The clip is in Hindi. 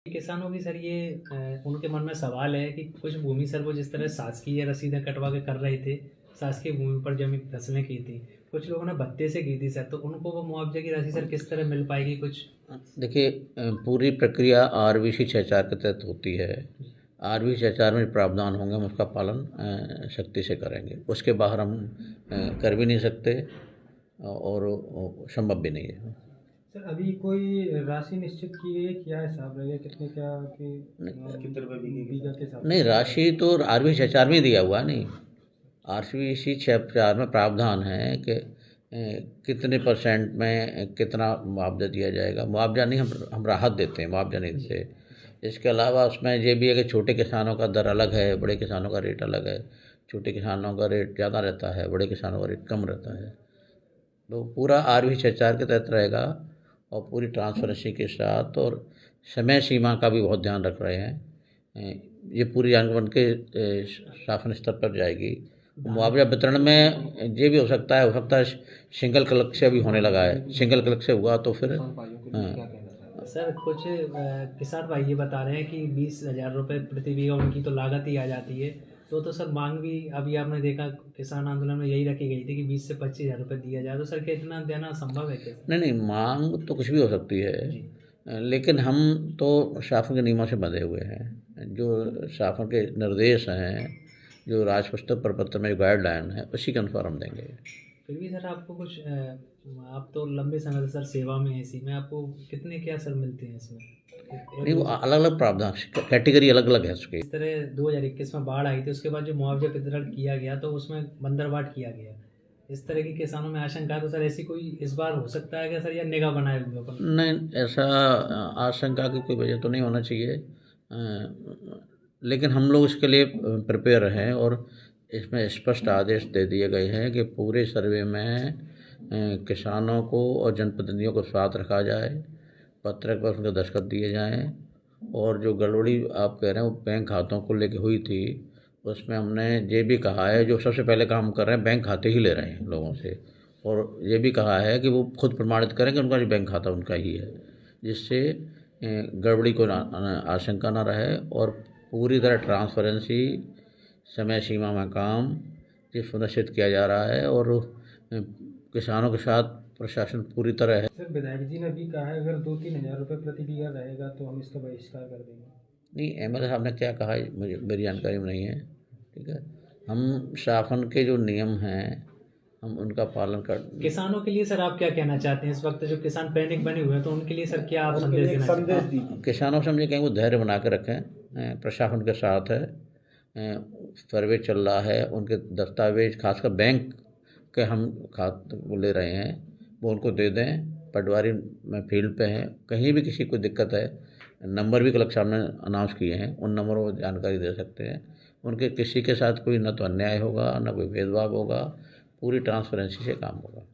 किसानों की सर ये उनके मन में सवाल है कि कुछ भूमि सर वो जिस तरह शासकीय रसीदें कटवा के कर रहे थे, शासकीय भूमि पर जमीन फसलें की थी, कुछ लोगों ने भत्ते से की थी सर, तो उनको वो मुआवजे की राशि सर किस तरह मिल पाएगी कुछ? देखिए, पूरी प्रक्रिया आरबीसी 6.4 के तहत होती है। आरबीसी 6.4 में प्रावधान होंगे, हम उसका पालन सख्ती से करेंगे। उसके बाहर हम कर भी नहीं सकते और संभव भी नहीं है। सर अभी कोई राशि निश्चित की गई है, क्या हिसाब रहेगा, कितने क्या कि कितने रुपए बीघा के हिसाब नहीं, राशि तो आरबीसी 6.4 में ही दिया हुआ है। नहीं, आरबीसी 6.4 में प्रावधान है कि कितने परसेंट में कितना मुआवजा दिया जाएगा। मुआवजा नहीं, हम राहत देते हैं, मुआवजा नहीं देते। इसके अलावा उसमें ये भी है कि छोटे किसानों का दर अलग है, बड़े किसानों का रेट अलग है। छोटे किसानों का रेट ज़्यादा रहता है, बड़े किसानों का रेट कम रहता है। तो पूरा आरबीसी 6.4 के तहत रहेगा और पूरी ट्रांसपेरेंसी के साथ, और समय सीमा का भी बहुत ध्यान रख रहे हैं। ये पूरी जानकारी बन के शासन स्तर पर जाएगी। मुआवजा वितरण में ये भी हो सकता है सिंगल क्लर्क से भी होने लगा है। सिंगल क्लर्क से हुआ तो फिर सर कुछ किसान भाई ये बता रहे हैं कि 20,000 रुपये प्रति बीघा उनकी तो लागत ही आ जाती है। तो सर मांग भी अभी आपने देखा किसान आंदोलन में यही रखी गई थी कि 20 से 25,000 रुपये दिया जाए, तो सर क्या इतना देना संभव है क्या? नहीं, मांग तो कुछ भी हो सकती है, लेकिन हम तो शासन के नियमों से बंधे हुए हैं। जो शासन के निर्देश हैं, जो राजपत्र प्रपत्र में गाइडलाइन है, उसी के अनुसार हम देंगे। फिर भी सर आपको कुछ आप तो लंबे समय से सर सेवा में है, इसी में आपको कितने क्या सर मिलते हैं इसमें? नहीं, वो अलग अलग प्रावधान, कैटेगरी अलग अलग है उसकी। इस तरह 2021 में बाढ़ आई थी, उसके बाद जो मुआवजा वितरण किया गया तो उसमें बंदरबाट किया गया। इस तरह की किसानों में आशंका है, तो सर ऐसी कोई इस बार हो सकता है क्या सर, या निगाह बनाए हुए अपन? नहीं, ऐसा आशंका की कोई वजह तो नहीं होना चाहिए, लेकिन हम लोग इसके लिए प्रिपेयर हैं और इसमें स्पष्ट आदेश दे दिए गए हैं कि पूरे सर्वे में किसानों को और जनप्रतिनिधियों को साथ रखा जाए, पत्रक पर उनके दस्तखत दिए जाएं, और जो गड़बड़ी आप कह रहे हैं वो बैंक खातों को लेके हुई थी, उसमें हमने ये भी कहा है, जो सबसे पहले काम कर रहे हैं बैंक खाते ही ले रहे हैं लोगों से, और ये भी कहा है कि वो खुद प्रमाणित करें कि उनका जो बैंक खाता उनका ही है, जिससे गड़बड़ी को आशंका ना रहे, और पूरी तरह ट्रांसपेरेंसी, समय सीमा में काम ये सुनिश्चित किया जा रहा है, और किसानों के साथ प्रशासन पूरी तरह है। सर विधायक जी ने भी कहा है अगर 2-3 हज़ार रुपये प्रति बीघा रहेगा तो हम इसका बहिष्कार कर देंगे। नहीं, एमएलए साहब ने क्या कहा मुझे मेरी जानकारी में नहीं है। ठीक है, हम शासन के जो नियम हैं हम उनका पालन कर। किसानों के लिए सर आप क्या कहना चाहते हैं इस वक्त, जो किसान पैनिक बने हुए हैं, तो उनके लिए सर क्या आप संदेश देना चाहते हैं? किसानों से हम ये कहेंगे वो धैर्य बना के रखें, प्रशासन के साथ है, सर्वे चल रहा है, उनके दस्तावेज खासकर बैंक के हम खाते ले रहे हैं, वो उनको दे दें। पटवारी में फील्ड पे हैं, कहीं भी किसी को दिक्कत है, नंबर भी कलेक्टर साहब ने अनाउंस किए हैं, उन नंबरों पर जानकारी दे सकते हैं। उनके किसी के साथ कोई न तो अन्याय होगा, न कोई भेदभाव होगा, पूरी ट्रांसपेरेंसी से काम होगा।